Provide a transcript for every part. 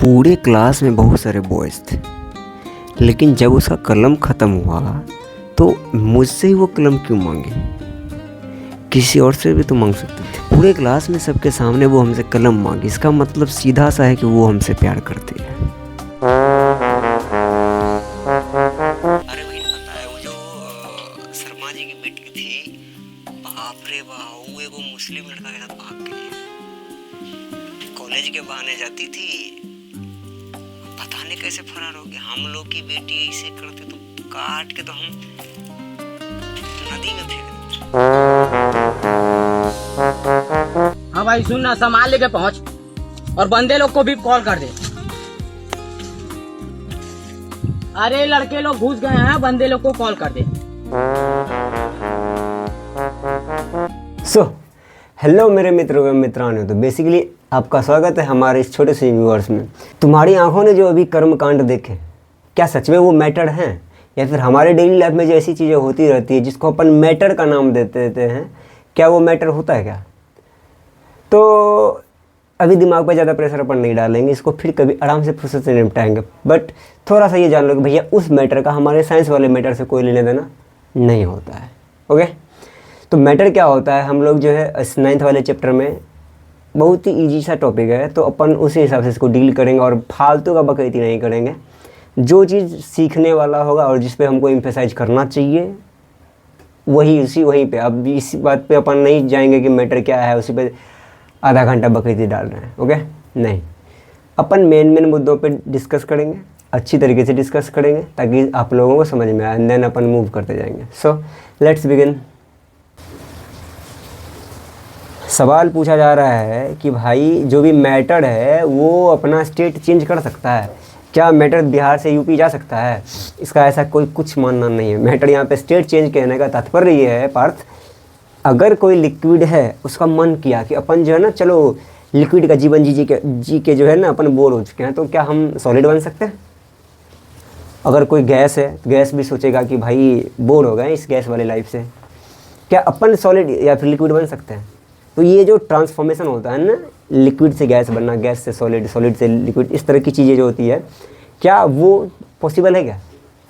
पूरे क्लास में बहुत सारे बॉयज़ थे, लेकिन जब उसका कलम ख़त्म हुआ तो मुझसे ही वो कलम क्यों मांगे? किसी और से भी तो मांग सकते थे। पूरे क्लास में सबके सामने वो हमसे कलम मांगी, इसका मतलब सीधा सा है कि वो हमसे प्यार करती है। अरे भाई पता है वो जो शर्मा जी की बेटी थी, बाप रे बाप, वो एगो मुस्लिम लड़का के साथ भाग गई। कॉलेज के बहाने जाती थी, पता नहीं कैसे फरार हो गया। हम लोग की बेटी ऐसे करते तो काट के तो हम नदी में फेंक देते। हाँ भाई सुन ना, सामान लेके पहुंच और बंदे लोग को भी कॉल कर दे। अरे लड़के लोग घुस गए हैं, बंदे लोग को कॉल कर दे। हेलो मेरे मित्रों एवं मित्रांनो, तो बेसिकली आपका स्वागत है हमारे इस छोटे से व्यूअर्स में। तुम्हारी आंखों ने जो अभी कर्मकांड देखे, क्या सच में वो मैटर हैं, या फिर हमारे डेली लाइफ में जो ऐसी चीज़ें होती रहती है जिसको अपन मैटर का नाम देते हैं, क्या वो मैटर होता है क्या? तो अभी दिमाग पे ज़्यादा प्रेशर अपन नहीं डालेंगे, इसको फिर कभी आराम से फुर्सत से निपटाएंगे। बट थोड़ा सा ये जान लो कि भैया उस मैटर का हमारे साइंस वाले मैटर से कोई लेना देना नहीं होता है। ओके, तो मैटर क्या होता है, हम लोग जो है इस 9th वाले चैप्टर में बहुत ही ईजी सा टॉपिक है, तो अपन उसी हिसाब से इसको डील करेंगे और फालतू का बकैती नहीं करेंगे। जो चीज़ सीखने वाला होगा और जिस पे हमको एम्फेसाइज करना चाहिए वहीं पे। अब इस बात पे अपन नहीं जाएंगे कि मैटर क्या है, उसी पे आधा घंटा बकैती डाल रहे हैं। ओके, नहीं, अपन मेन मुद्दों पे डिस्कस करेंगे, अच्छी तरीके से डिस्कस करेंगे ताकि आप लोगों को समझ में आए, एंड देन अपन मूव करते जाएंगे। So let's begin. सवाल पूछा जा रहा है कि भाई जो भी मैटर है वो अपना स्टेट चेंज कर सकता है क्या? मैटर बिहार से यूपी जा सकता है? इसका ऐसा कोई कुछ मानना नहीं है। मैटर यहाँ पे स्टेट चेंज कहने का तात्पर्य ये है पार्थ, अगर कोई लिक्विड है उसका मन किया कि अपन जो है ना, चलो लिक्विड का जीवन जी के जो है ना अपन बोर हो चुके हैं, तो क्या हम सॉलिड बन सकते हैं? अगर कोई गैस है तो गैस भी सोचेगा कि भाई बोर हो गए इस गैस वाली लाइफ से, क्या अपन सॉलिड या फिर लिक्विड बन सकते हैं? तो ये जो ट्रांसफॉर्मेशन होता है ना, लिक्विड से गैस बनना, गैस से सॉलिड, सॉलिड से लिक्विड, इस तरह की चीज़ें जो होती है, क्या वो पॉसिबल है क्या?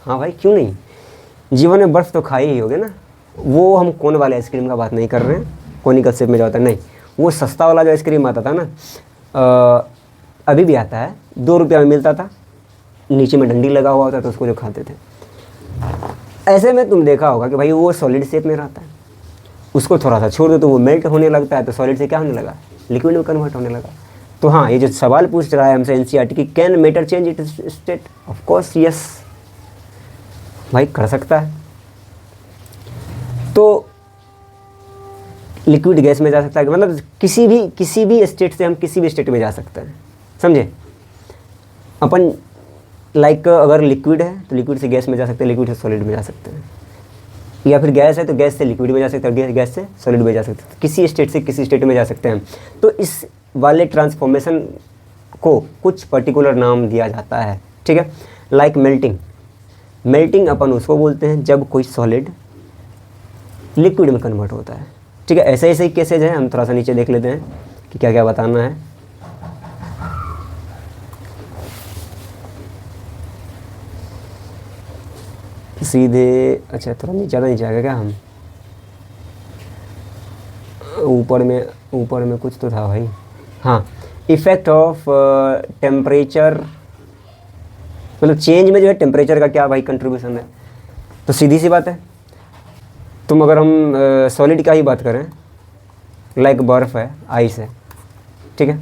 हाँ भाई, क्यों नहीं। जीवन में बर्फ़ तो खाई ही होगे ना। वो हम कोन वाले आइसक्रीम का बात नहीं कर रहे हैं, कोनिकल शेप में जो होता है, नहीं, वो सस्ता वाला जो आइसक्रीम आता था ना, अभी भी आता है, 2 रुपया में मिलता था, नीचे में डंडी लगा हुआ होता था, तो उसको जो खाते थे। ऐसे में तुम देखा होगा कि भाई वो सॉलिड शेप में रहता है, उसको थोड़ा सा छोड़ दो तो वो मेल्ट होने लगता है, तो सॉलिड से क्या होने लगा, लिक्विड में कन्वर्ट होने लगा। तो हाँ, ये जो सवाल पूछ रहा है हमसे एनसीईआरटी की, can matter change it state? Of course yes, भाई कर सकता है। तो लिक्विड गैस में जा सकता है, मतलब किसी भी स्टेट से हम किसी भी स्टेट में जा सकते हैं, समझे? अपन लाइक अगर लिक्विड है तो लिक्विड से गैस में जा सकते हैं, लिक्विड से सॉलिड में जा सकते हैं, या फिर गैस है तो गैस से लिक्विड में जा सकते हैं, गैस से सॉलिड में जा सकते हैं, किसी स्टेट से किसी स्टेट में जा सकते हैं। तो इस वाले ट्रांसफॉर्मेशन को कुछ पर्टिकुलर नाम दिया जाता है, ठीक है? लाइक मेल्टिंग अपन उसको बोलते हैं जब कोई सॉलिड लिक्विड में कन्वर्ट होता है, ठीक है? ऐसे ही केसेज हैं, हम थोड़ा सा नीचे देख लेते हैं कि क्या क्या बताना है। सीधे, अच्छा थोड़ा ज़्यादा नीचे आएगा क्या? हम ऊपर में कुछ तो था भाई। हाँ, इफ़ेक्ट ऑफ टेम्परेचर, मतलब चेंज में जो है टेम्परेचर का क्या भाई कंट्रीब्यूशन है। तो सीधी सी बात है, तुम अगर हम सॉलिड का ही बात करें, लाइक बर्फ़ है, आइस है, ठीक है?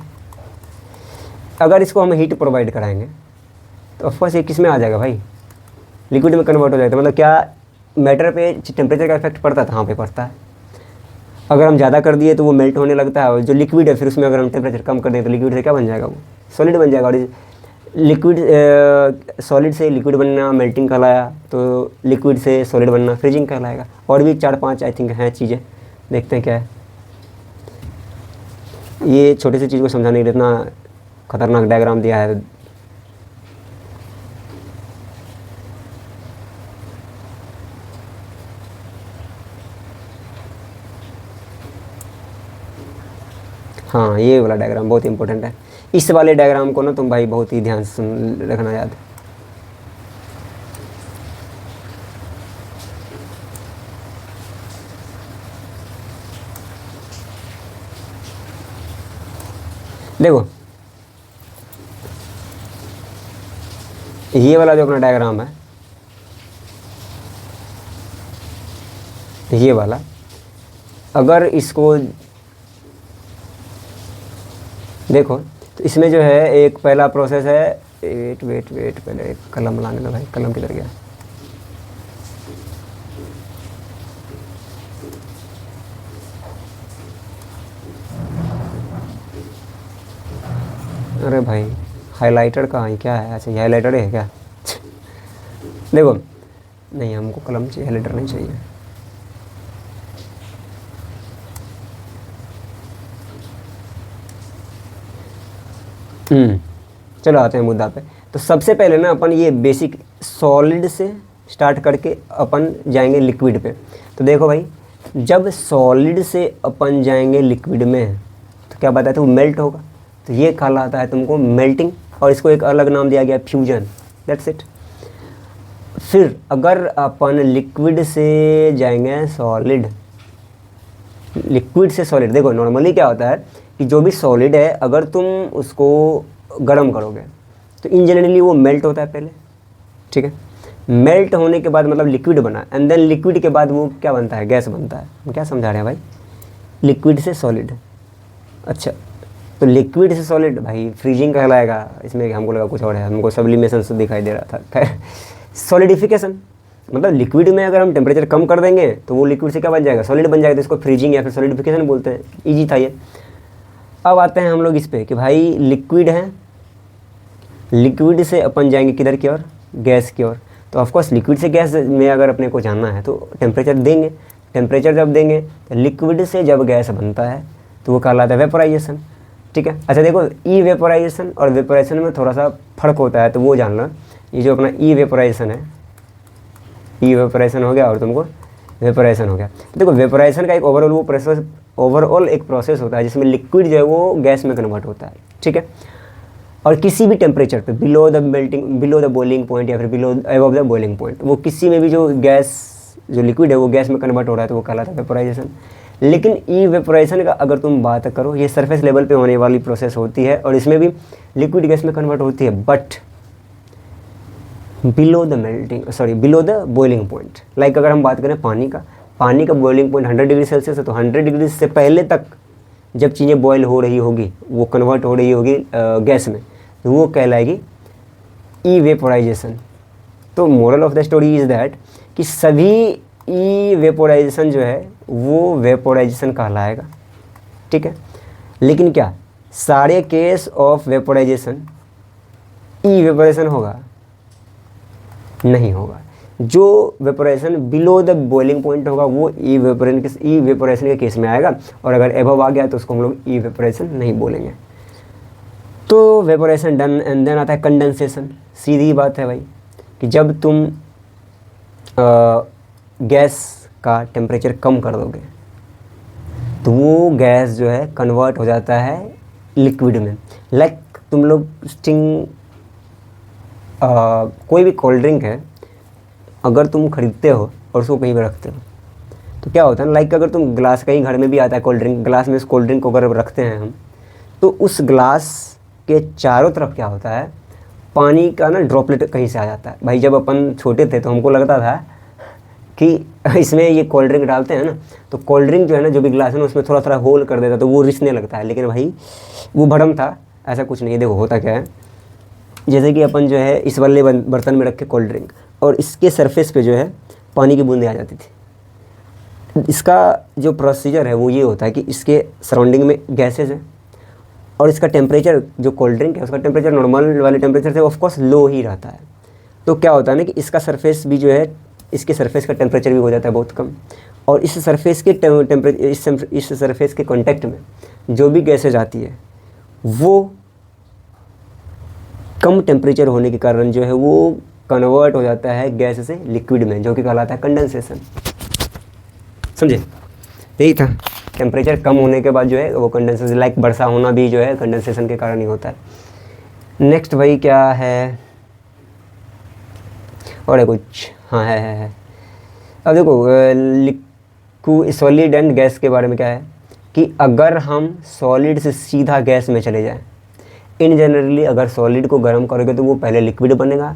अगर इसको हम हीट प्रोवाइड कराएंगे तो ऑफकोर्स ये किस में आ जाएगा भाई, लिक्विड में कन्वर्ट हो जाएगा। मतलब क्या मैटर पे टेम्परेचर का इफेक्ट पड़ता है? हाँ पे पड़ता है। अगर हम ज़्यादा कर दिए तो वो मेल्ट होने लगता है, और जो लिक्विड है फिर उसमें अगर हम टेम्परेचर कम कर दें तो लिक्विड से क्या बन जाएगा, वो सॉलिड बन जाएगा। और लिक्विड सॉलिड से लिक्विड बनना मेल्टिंग कहलाया, तो लिक्विड से सॉलिड बनना फ्रीजिंग कहलाएगा। और भी 4-5 आई थिंक हैं चीज़ें, देखते हैं क्या है। ये छोटी सी चीज़ को समझाने के लिए इतना खतरनाक डायग्राम दिया है। हाँ, ये वाला डायग्राम बहुत इंपॉर्टेंट है। इस वाले डायग्राम को ना तुम भाई बहुत ही ध्यान से सुन रखना याद। देखो ये वाला जो अपना डायग्राम है, ये वाला, अगर इसको देखो तो इसमें जो है एक पहला प्रोसेस है, वेट पहले एक कलम लाने दो भाई, कलम किधर गया? अरे भाई हाइलाइटर कहाँ है, क्या है? अच्छा ये हाइलाइटर है क्या? देखो नहीं, हमको कलम चाहिए, हाइलाइटर नहीं चाहिए। चलो आते हैं मुद्दा पे। तो सबसे पहले ना अपन ये बेसिक सॉलिड से स्टार्ट करके अपन जाएंगे लिक्विड पे। तो देखो भाई, जब सॉलिड से अपन जाएंगे लिक्विड में तो क्या बताया था, वो मेल्ट होगा। तो ये कहलाता है तुमको मेल्टिंग, और इसको एक अलग नाम दिया गया फ्यूजन। That's it. फिर अगर अपन लिक्विड से जाएंगे सॉलिड, लिक्विड से सॉलिड, देखो नॉर्मली क्या होता है कि जो भी सॉलिड है अगर तुम उसको गर्म करोगे तो इन जनरली वो मेल्ट होता है पहले, ठीक है। मेल्ट होने के बाद मतलब लिक्विड बना, एंड देन लिक्विड के बाद वो क्या बनता है, गैस बनता है। हम क्या समझा रहे हैं भाई, लिक्विड से सॉलिड। अच्छा तो लिक्विड से सॉलिड भाई फ्रीजिंग कहलाएगा, इसमें हमको लगा कुछ और है, हमको सब्लिमेशन से दिखाई दे रहा था। खैर सॉलिडिफिकेशन मतलब लिक्विड में अगर हम टेम्परेचर कम कर देंगे तो वो लिक्विड से क्या बन जाएगा, सॉलिड बन जाएगा। तो इसको फ्रीजिंग या फिर सॉलिडिफिकेशन बोलते हैं। ईजी था ये। अब आते हैं हम लोग इस पे कि भाई लिक्विड है, लिक्विड से अपन जाएंगे किधर की ओर, गैस की ओर। तो ऑफकोर्स लिक्विड से गैस में अगर अपने को जानना है तो टेम्परेचर देंगे। टेम्परेचर जब देंगे तो लिक्विड से जब गैस बनता है तो वो कहलाता है वेपोराइजेशन, ठीक है। अच्छा देखो ई वेपोराइजेशन और वेपोराइजेशन में थोड़ा सा फ़र्क होता है, तो वो जानना। ये जो अपना ई वेपोराइजेशन है, ई वेपोराइजेशन हो गया और तुमको वेपोराइजेशन हो गया। देखो वेपोराइजेशन का एक ओवरऑल एक प्रोसेस होता है जिसमें लिक्विड जो है वो गैस में कन्वर्ट होता है, ठीक है। और किसी भी टेम्परेचर पे बिलो द बॉइलिंग पॉइंट या फिर below above the boiling point, वो किसी में भी जो गैस जो लिक्विड है वो गैस में कन्वर्ट हो रहा है तो वो कहलाता है वेपोराइजेशन। लेकिन ई वेपोराइजेशन का अगर तुम बात करो, ये सरफेस लेवल पे होने वाली प्रोसेस होती है और इसमें भी लिक्विड गैस में कन्वर्ट होती है, but below the boiling point. Like अगर हम बात करें पानी का बॉइलिंग पॉइंट 100 डिग्री सेल्सियस है, तो 100 डिग्री से पहले तक जब चीज़ें बॉयल हो रही होगी, वो कन्वर्ट हो रही होगी गैस में, तो वो कहलाएगी ई वेपोराइजेशन। तो moral of the story is that कि सभी ई वेपोराइजेशन जो है वो वेपोराइजेशन कहलाएगा, ठीक है। लेकिन क्या सारे case of vaporisation E vaporisation होगा? नहीं होगा। जो vaporisation below the boiling point होगा वो ई वेपोराइजेशन के केस में आएगा, और अगर एबव आ गया तो उसको हम लोग ई वेपोराइजेशन नहीं बोलेंगे। तो वेपोराइजेशन डन, एंड देन आता है कंडेंसेशन। सीधी बात है भाई कि जब तुम गैस का टेम्परेचर कम कर दोगे तो वो गैस जो है कन्वर्ट हो जाता है लिक्विड में। लाइक तुम लोग कोई भी कोल्ड ड्रिंक है, अगर तुम खरीदते हो और उसको कहीं पर रखते हो तो क्या होता है, लाइक अगर तुम ग्लास, कहीं घर में भी आता है कोल्ड ड्रिंक, ग्लास में उस कोल्ड ड्रिंक को अगर रखते हैं हम, तो उस ग्लास के चारों तरफ क्या होता है, पानी का ना ड्रॉपलेट कहीं से आ जाता है। भाई जब अपन छोटे थे तो हमको लगता था कि इसमें ये कोल्ड ड्रिंक डालते हैं ना, तो कोल्ड ड्रिंक जो है ना, जो भी ग्लास है ना, उसमें थोड़ा थोड़ा होल कर देता तो वो रिसने लगता है। लेकिन भाई वो भ्रम था, ऐसा कुछ नहीं है। देखो होता क्या है, जैसे कि अपन जो है इस वाले बर्तन में रखे कोल्ड ड्रिंक, और इसके सरफेस पे जो है पानी की बूंदें आ जाती थी। इसका जो प्रोसीजर है वो ये होता है कि इसके सराउंडिंग में गैसेज है, और इसका टेम्परेचर जो कोल्ड ड्रिंक है उसका टेम्परेचर नॉर्मल वाले टेम्परेचर से ऑफकोर्स लो ही रहता है। तो क्या होता है ना कि इसका सरफेस भी जो है, इसके सरफेस का टेम्परेचर भी हो जाता है बहुत कम, और इस सरफेस के इस सरफेस के कॉन्टेक्ट में जो भी गैसेज आती है वो कम टेम्परेचर होने के कारण जो है वो कन्वर्ट हो जाता है गैस से लिक्विड में, जो कि कहलाता है कंडेंसेशन। समझे? यही था। टेम्परेचर कम होने के बाद जो है वो कंडेंसेशन, लाइक वर्षा होना भी जो है कंडेंसेशन के कारण ही होता है। नेक्स्ट भाई क्या है, और है कुछ, हाँ है। अब देखो सॉलिड एंड गैस के बारे में क्या है कि अगर हम सॉलिड से सीधा गैस में चले जाएं, इन जनरली अगर सॉलिड को गर्म करोगे तो वो पहले लिक्विड बनेगा,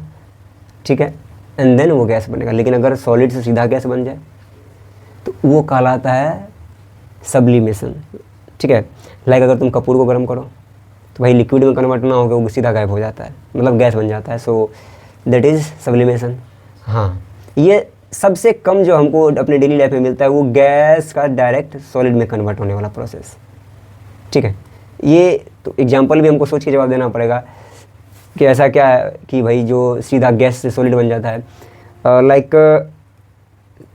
ठीक है, एंड देन वो गैस बनेगा। लेकिन अगर सॉलिड से सीधा गैस बन जाए तो वो कहलाता है सब्लिमेशन, ठीक है। लाइक अगर तुम कपूर को गर्म करो तो भाई लिक्विड में कन्वर्ट ना होकर वो सीधा गायब हो जाता है, मतलब गैस बन जाता है। So that is sublimation. हाँ, ये सबसे कम जो हमको अपने डेली लाइफ में मिलता है वो गैस का डायरेक्ट सॉलिड में कन्वर्ट होने वाला प्रोसेस, ठीक है। ये तो एग्जांपल भी हमको सोच के जवाब देना पड़ेगा कि ऐसा क्या है कि भाई जो सीधा गैस से सॉलिड बन जाता है। लाइक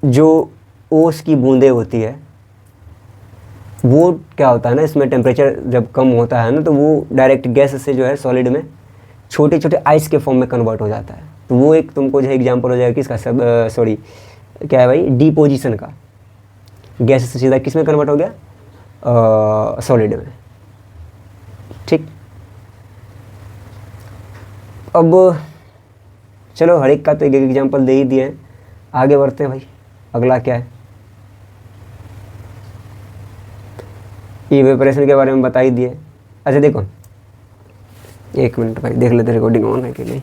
जो ओस की बूंदें होती है वो क्या होता है ना, इसमें टेम्परेचर जब कम होता है ना तो वो डायरेक्ट गैस से जो है सॉलिड में छोटे छोटे आइस के फॉर्म में कन्वर्ट हो जाता है। तो वो एक तुमको जो है एग्जांपल हो जाएगा किसका, सॉरी क्या है भाई, डिपोजिशन का। गैस से सीधा किस में कन्वर्ट हो गया, सॉलिड में, ठीक। अब चलो हर एक का तो एक एग्जांपल दे ही दिए हैं, आगे बढ़ते हैं भाई। अगला क्या है, इवेपोरेशन के बारे में बता ही दिए। अच्छा देखो, एक मिनट भाई देख लेते रिकॉर्डिंग ऑन है कि नहीं।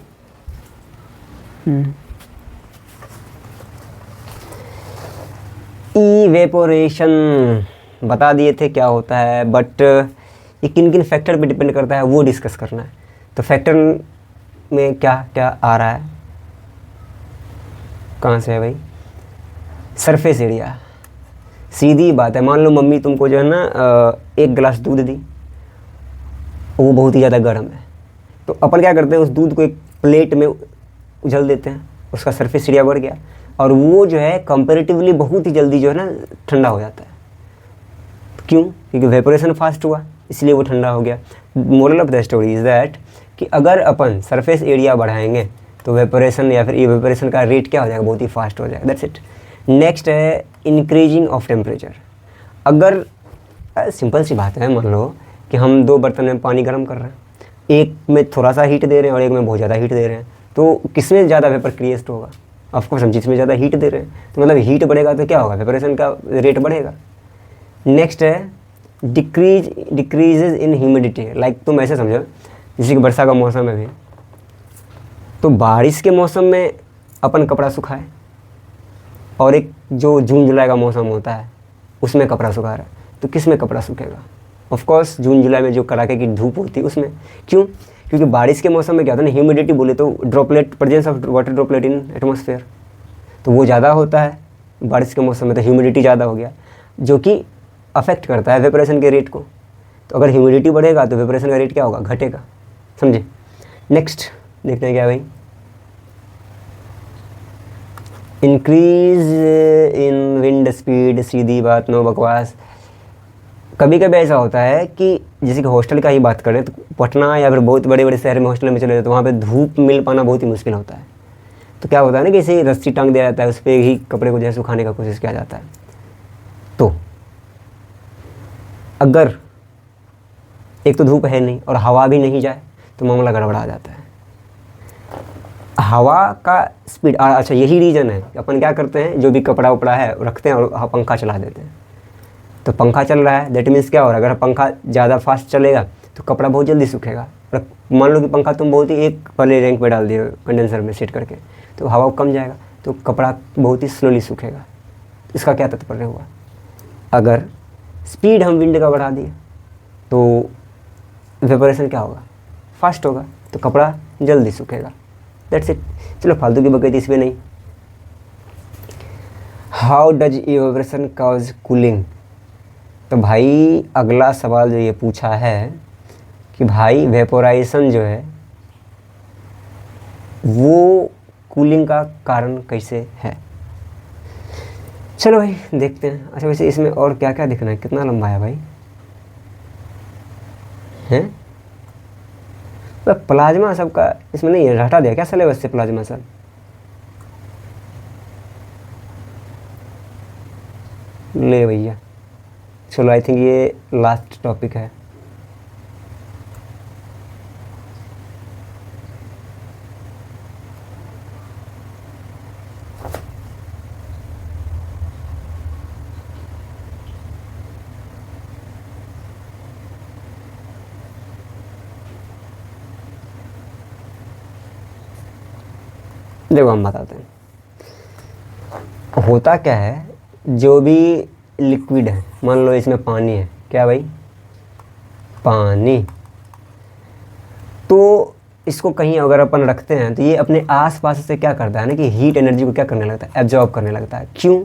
इवेपोरेशन बता दिए थे क्या होता है, बट ये किन किन फैक्टर पे डिपेंड करता है वो डिस्कस करना है। तो फैक्टर में क्या क्या आ रहा है, कहाँ से है भाई, सरफेस एरिया। सीधी बात है, मान लो मम्मी तुमको जो है ना एक गिलास दूध दी, वो बहुत ही ज़्यादा गर्म है, तो अपन क्या करते हैं उस दूध को एक प्लेट में उछल देते हैं, उसका सरफेस एरिया बढ़ गया और वो जो है कंपैरेटिवली बहुत ही जल्दी जो है ना ठंडा हो जाता है। क्यों? क्योंकि वेपोरेशन फास्ट हुआ इसलिए वो ठंडा हो गया। Moral of the story is that कि अगर अपन सरफेस एरिया बढ़ाएंगे तो वेपोरेशन या फिर इवेपोरेशन का रेट क्या हो जाएगा, बहुत ही फास्ट हो जाएगा। That's it. नेक्स्ट है इंक्रीजिंग ऑफ टेम्परेचर। अगर सिंपल सी बात है, मान लो कि हम दो बर्तन में पानी गर्म कर रहे हैं, एक में थोड़ा सा हीट दे रहे हैं और एक में बहुत ज़्यादा हीट दे रहे हैं, तो किसमें ज़्यादा वेपर क्रिएट होगा? ऑफकोर्स हम जिसमें ज़्यादा हीट दे रहे हैं, तो मतलब हीट बढ़ेगा तो क्या होगा, वेपोरेशन का रेट बढ़ेगा। नेक्स्ट है डिक्रीजेज इन ह्यूमिडिटी। लाइक तुम ऐसे समझो जैसे कि वर्षा का मौसम है भी, तो बारिश के मौसम में अपन कपड़ा सुखाए और एक जो जून जुलाई का मौसम होता है उसमें कपड़ा सुखा रहा है, तो किस में कपड़ा सूखेगा? ऑफ कोर्स जून जुलाई में जो कड़ाके की धूप होती है उसमें। क्यों? क्योंकि बारिश के मौसम में क्या होता है ना, ह्यूमिडिटी बोले तो droplet, presence of water droplet in atmosphere, तो वो ज़्यादा होता है बारिश के मौसम में, तो ह्यूमिडिटी ज़्यादा हो गया जो कि अफेक्ट करता है वेपोरेशन के रेट को। तो अगर ह्यूमिडिटी बढ़ेगा तो वेपोरेशन का रेट क्या होगा, घटेगा। समझे? नेक्स्ट देखते हैं क्या भाई, इंक्रीज इन विंड स्पीड। सीधी बात, नो बकवास। कभी कभी ऐसा होता है कि जैसे कि हॉस्टल का ही बात करें तो पटना या फिर बहुत बड़े बड़े शहर में हॉस्टल में चले जाते तो वहाँ पे धूप मिल पाना बहुत ही मुश्किल होता है। तो क्या होता है ना कि इसे रस्सी टांग दिया जाता है, उस पर ही कपड़े को जो है सुखाने का कोशिश किया जाता है। तो अगर एक तो धूप है नहीं और हवा भी नहीं जाए तो मामला गड़बड़ा जाता है। हवा का स्पीड, अच्छा यही रीज़न है अपन क्या करते हैं, जो भी कपड़ा उपड़ा है रखते हैं और पंखा चला देते हैं। तो पंखा चल रहा है, दैट मीन्स क्या हो रहा है, अगर पंखा ज़्यादा फास्ट चलेगा तो कपड़ा बहुत जल्दी सूखेगा। और मान लो कि पंखा तुम बहुत ही एक वाले रैंक पे डाल दिए कंडेंसर में सेट करके, तो हवा कम जाएगा तो कपड़ा बहुत ही स्लोली सूखेगा। इसका क्या तात्पर्य हुआ, अगर स्पीड हम विंड का बढ़ा दिए तो वेपोरेशन क्या होगा, फास्ट होगा, तो कपड़ा जल्दी सूखेगा। That's it. चलो फालतू की बकैती इसमें नहीं। How does evaporation cause cooling. तो भाई अगला सवाल जो ये पूछा है कि भाई वेपोराइजेशन जो है वो कूलिंग का कारण कैसे है। चलो भाई देखते हैं। अच्छा वैसे इसमें और क्या क्या दिखना है, कितना लंबा है भाई, हैं? तो प्लाज्मा सबका इसमें नहीं है, हटा दिया क्या सिलेबस से प्लाज्मा सब? ले भैया चलो आई थिंक ये लास्ट टॉपिक है। देखो हम बताते हैं, होता क्या है, जो भी लिक्विड है, मान लो इसमें पानी है, क्या भाई, पानी, तो इसको कहीं अगर अपन रखते हैं तो ये अपने आसपास से क्या करता है ना कि हीट एनर्जी को क्या करने लगता है, एब्जॉर्ब करने लगता है। क्यों?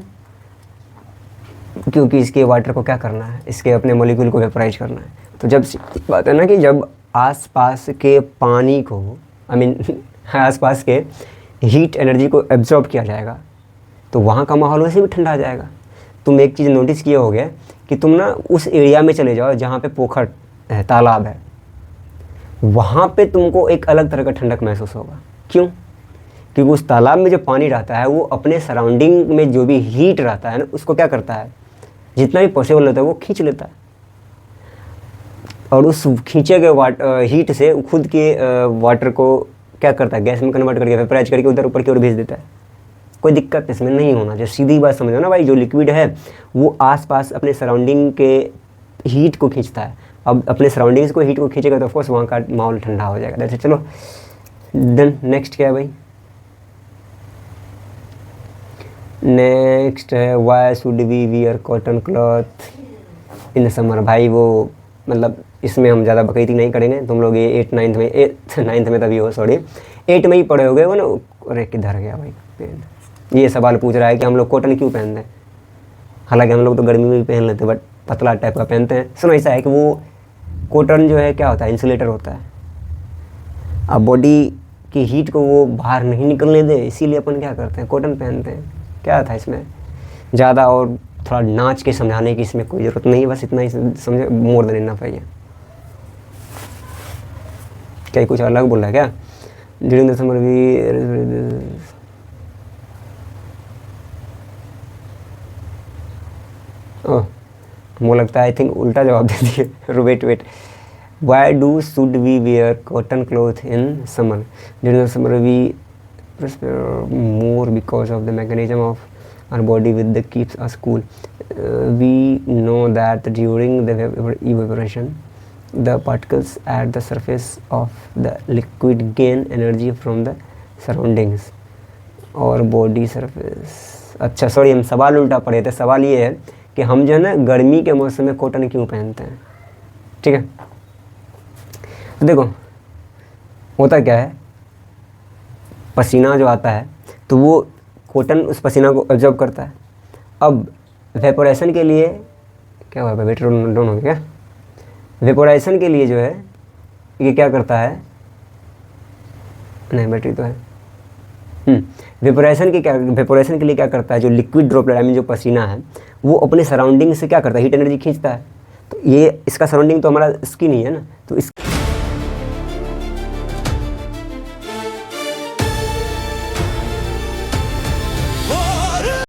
क्योंकि इसके वाटर को क्या करना है, इसके अपने मॉलिक्यूल को वेपराइज करना है। तो जब बात है ना कि जब आसपास के पानी को आसपास के हीट एनर्जी को एब्जॉर्ब किया जाएगा तो वहाँ का माहौल वैसे भी ठंडा आ जाएगा। तुम एक चीज़ नोटिस किए होगे कि तुम ना उस एरिया में चले जाओ जहाँ पे पोखर है, तालाब है, वहाँ पे तुमको एक अलग तरह का ठंडक महसूस होगा। क्यों? क्योंकि उस तालाब में जो पानी रहता है वो अपने सराउंडिंग में जो भी हीट रहता है ना उसको क्या करता है, जितना भी पॉसिबल होता है वो खींच लेता है, और उस खींचे गए हीट से खुद के वाटर को क्या करता है, गैस में कन्वर्ट करके वेपराइज करके उधर ऊपर की ओर भेज देता है। कोई दिक्कत इसमें नहीं होना चाहिए। सीधी बात समझो ना भाई, जो लिक्विड है वो आसपास अपने सराउंडिंग के हीट को खींचता है। अब अपने सराउंडिंग्स को हीट को खींचेगा तो ऑफकोर्स वहाँ का माहौल ठंडा हो जाएगा। जैसे चलो देन नेक्स्ट क्या है भाई, नेक्स्ट है why should we wear cotton cloth in summer. भाई वो मतलब इसमें हम ज़्यादा बकैती नहीं करेंगे, तुम लोग ये 8th 9th में तभी हो, सॉरी 8 में ही पढ़े हो गए वो ना। अरे किधर गया भाई पेन, ये सवाल पूछ रहा है कि हम लोग कॉटन क्यों पहनते हैं, हालांकि हम लोग तो गर्मी में भी पहन लेते हैं बट पतला टाइप का पहनते हैं। सुनो ऐसा है कि वो कॉटन जो है क्या होता है, इंसुलेटर होता है। अब बॉडी की हीट को वो बाहर नहीं निकलने दे, इसीलिए अपन क्या करते हैं, कॉटन पहनते हैं। क्या था इसमें ज़्यादा और थोड़ा नाच के समझाने की इसमें कोई ज़रूरत नहीं है, बस इतना ही समझे, मोर देन इनफ है। क्या कुछ अलग बोल रहा है क्या? During the summer we oh मुझे लगता है आई थिंक उल्टा जवाब दे दिए। Wait why do should we wear cotton cloth in summer? During the summer we more because of the mechanism of our body with the keeps us cool. We know that during the evaporation the particles at the surface of the liquid gain energy from the surroundings और body surface। अच्छा sorry, हम सवाल उल्टा पढ़े थे। सवाल ये है कि हम जो है ना गर्मी के मौसम में कॉटन क्यों पहनते हैं। ठीक है, तो देखो होता क्या है, पसीना जो आता है तो वो कॉटन उस पसीना को एब्जॉर्ब करता है। अब वेपोरेशन के लिए क्या हुआ, बैटरी डाउन हो गया क्या? वेपोरेशन के लिए जो है ये क्या करता है, नहीं बैटरी तो है। वेपोरेशन के लिए क्या करता है, जो लिक्विड ड्रॉपलेट आई मीन जो पसीना है वो अपने सराउंडिंग से क्या करता है, हीट एनर्जी खींचता है। तो ये इसका सराउंडिंग तो हमारा स्किन ही है ना, तो इस